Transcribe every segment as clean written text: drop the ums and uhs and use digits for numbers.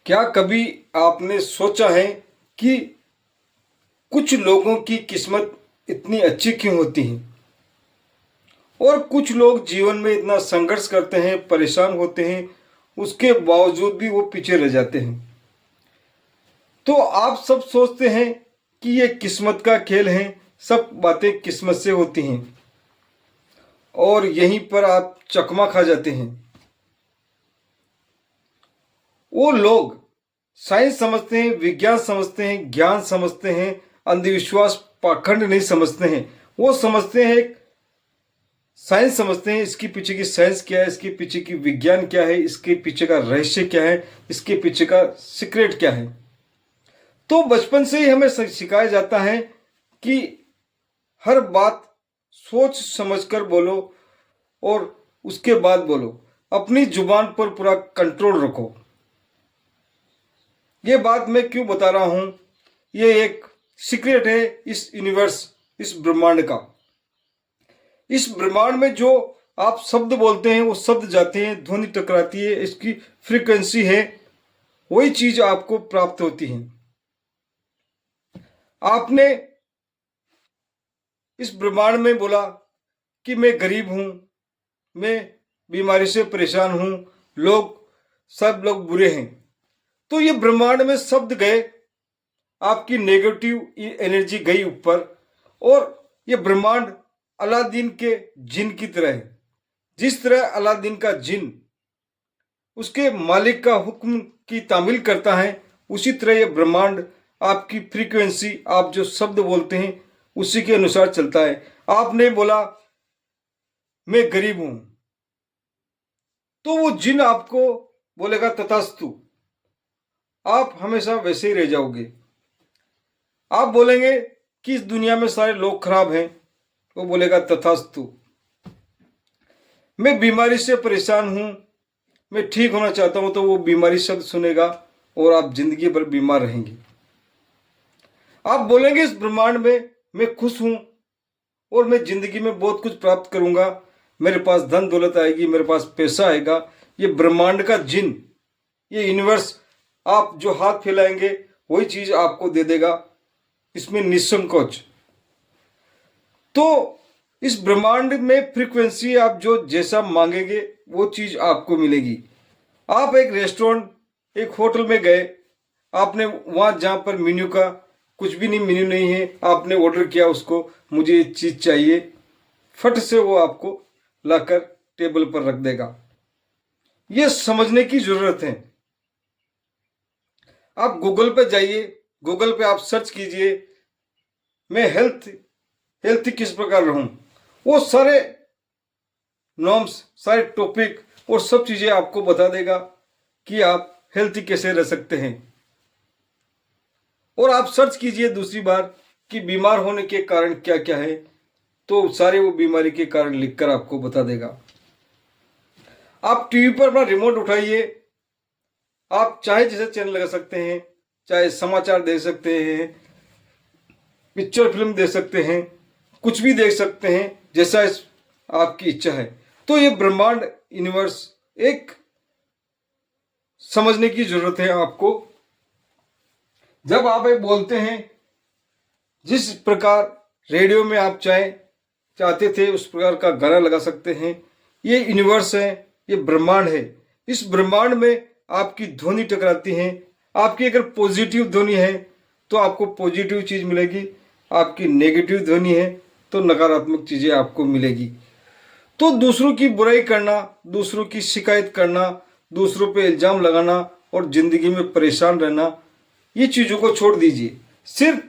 क्या कभी आपने सोचा है कि कुछ लोगों की किस्मत इतनी अच्छी क्यों होती है और कुछ लोग जीवन में इतना संघर्ष करते हैं, परेशान होते हैं, उसके बावजूद भी वो पीछे रह जाते हैं। तो आप सब सोचते हैं कि ये किस्मत का खेल है, सब बातें किस्मत से होती हैं और यहीं पर आप चकमा खा जाते हैं। वो लोग साइंस समझते हैं, विज्ञान समझते हैं, ज्ञान समझते हैं, अंधविश्वास पाखंड नहीं समझते हैं। वो समझते हैं, साइंस समझते हैं, इसके पीछे की साइंस क्या है, इसके पीछे की विज्ञान क्या है, इसके पीछे का रहस्य क्या है, इसके पीछे का सीक्रेट क्या है। तो बचपन से ही हमें सिखाया जाता है कि हर बात सोच समझकर बोलो और उसके बाद बोलो, अपनी जुबान पर पूरा कंट्रोल रखो। ये बात मैं क्यों बता रहा हूं, ये एक सीक्रेट है इस यूनिवर्स, इस ब्रह्मांड का। इस ब्रह्मांड में जो आप शब्द बोलते हैं वो शब्द जाते हैं, ध्वनि टकराती है, इसकी फ्रीक्वेंसी है, वही चीज आपको प्राप्त होती है। आपने इस ब्रह्मांड में बोला कि मैं गरीब हूं, मैं बीमारी से परेशान हूं, सब लोग बुरे हैं। तो ये ब्रह्मांड में शब्द गए, आपकी नेगेटिव एनर्जी गई ऊपर, और ये ब्रह्मांड अलादीन के जिन की तरह है। जिस तरह अलादीन का जिन उसके मालिक का हुक्म की तामील करता है, उसी तरह ये ब्रह्मांड आपकी फ्रीक्वेंसी, आप जो शब्द बोलते हैं उसी के अनुसार चलता है। आपने बोला मैं गरीब हूं, तो वो जिन आपको बोलेगा तथास्तु, आप हमेशा वैसे ही रह जाओगे। आप बोलेंगे कि इस दुनिया में सारे लोग खराब हैं, वो बोलेगा तथास्तु। मैं बीमारी से परेशान हूं, मैं ठीक होना चाहता हूं, तो वो बीमारी शब्द सुनेगा और आप जिंदगी भर बीमार रहेंगे। आप बोलेंगे इस ब्रह्मांड में मैं खुश हूं और मैं जिंदगी में बहुत कुछ प्राप्त करूंगा, मेरे पास धन दौलत आएगी, मेरे पास पैसा आएगा। ये ब्रह्मांड का जिन, ये यूनिवर्स, आप जो हाथ फैलाएंगे वही चीज आपको दे देगा, इसमें निसंकोच। तो इस ब्रह्मांड में फ्रीक्वेंसी, आप जो जैसा मांगेंगे वो चीज आपको मिलेगी। आप एक रेस्टोरेंट, एक होटल में गए, आपने वहां जहां पर मेन्यू का कुछ भी नहीं, मेन्यू नहीं है, आपने ऑर्डर किया उसको, मुझे ये चीज चाहिए, फट से वो आपको लाकर टेबल पर रख देगा। ये समझने की जरूरत है। आप गूगल पे जाइए, गूगल पे आप सर्च कीजिए मैं हेल्थ किस प्रकार रहूं, वो सारे नॉर्म्स, सारे टॉपिक और सब चीजें आपको बता देगा कि आप हेल्थी कैसे रह सकते हैं। और आप सर्च कीजिए दूसरी बार कि बीमार होने के कारण क्या क्या है, तो सारे वो बीमारी के कारण लिखकर आपको बता देगा। आप टीवी पर अपना रिमोट उठाइए, आप चाहे जैसे चैनल लगा सकते हैं, चाहे समाचार देख सकते हैं, पिक्चर फिल्म देख सकते हैं, कुछ भी देख सकते हैं, जैसा आपकी इच्छा है। तो ये ब्रह्मांड यूनिवर्स एक समझने की जरूरत है आपको। जब आप ये बोलते हैं, जिस प्रकार रेडियो में आप चाहते थे उस प्रकार का गाना लगा सकते हैं। ये यूनिवर्स है, ये ब्रह्मांड है। इस ब्रह्मांड में आपकी ध्वनि टकराती है। आपकी अगर पॉजिटिव ध्वनि है तो आपको पॉजिटिव चीज मिलेगी, आपकी नेगेटिव ध्वनि है तो नकारात्मक चीजें आपको मिलेगी। तो दूसरों की बुराई करना, दूसरों की शिकायत करना, दूसरों पे इल्जाम लगाना और जिंदगी में परेशान रहना, ये चीजों को छोड़ दीजिए। सिर्फ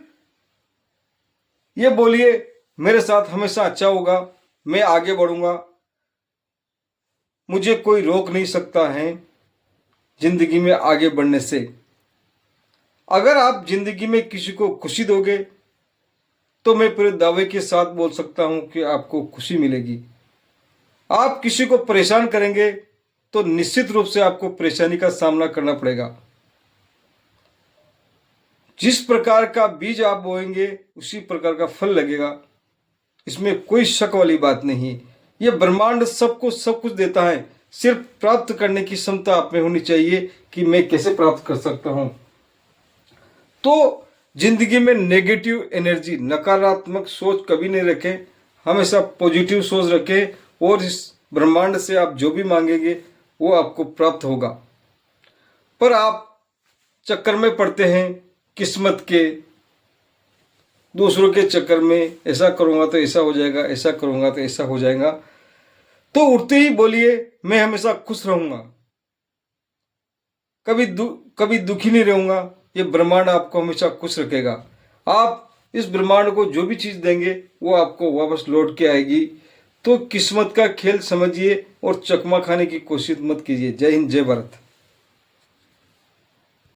ये बोलिए मेरे साथ हमेशा अच्छा होगा, मैं आगे बढ़ूंगा, मुझे कोई रोक नहीं सकता है जिंदगी में आगे बढ़ने से। अगर आप जिंदगी में किसी को खुशी दोगे तो मैं पूरे दावे के साथ बोल सकता हूं कि आपको खुशी मिलेगी। आप किसी को परेशान करेंगे तो निश्चित रूप से आपको परेशानी का सामना करना पड़ेगा। जिस प्रकार का बीज आप बोएंगे उसी प्रकार का फल लगेगा, इसमें कोई शक वाली बात नहीं। ये ब्रह्मांड सबको सब कुछ देता है, सिर्फ प्राप्त करने की क्षमता आप में होनी चाहिए कि मैं कैसे प्राप्त कर सकता हूं। तो जिंदगी में नेगेटिव एनर्जी, नकारात्मक सोच कभी नहीं रखें, हमेशा पॉजिटिव सोच रखें और इस ब्रह्मांड से आप जो भी मांगेंगे वो आपको प्राप्त होगा। पर आप चक्कर में पड़ते हैं किस्मत के, दूसरों के चक्कर में, ऐसा करूंगा तो ऐसा हो जाएगा, ऐसा करूंगा तो ऐसा हो जाएगा। तो उठते ही बोलिए मैं हमेशा खुश रहूंगा, कभी दुखी नहीं रहूंगा। ये ब्रह्मांड आपको हमेशा खुश रखेगा। आप इस ब्रह्मांड को जो भी चीज देंगे वो आपको वापस लौट के आएगी। तो किस्मत का खेल समझिए और चकमा खाने की कोशिश मत कीजिए। जय हिंद, जय भारत।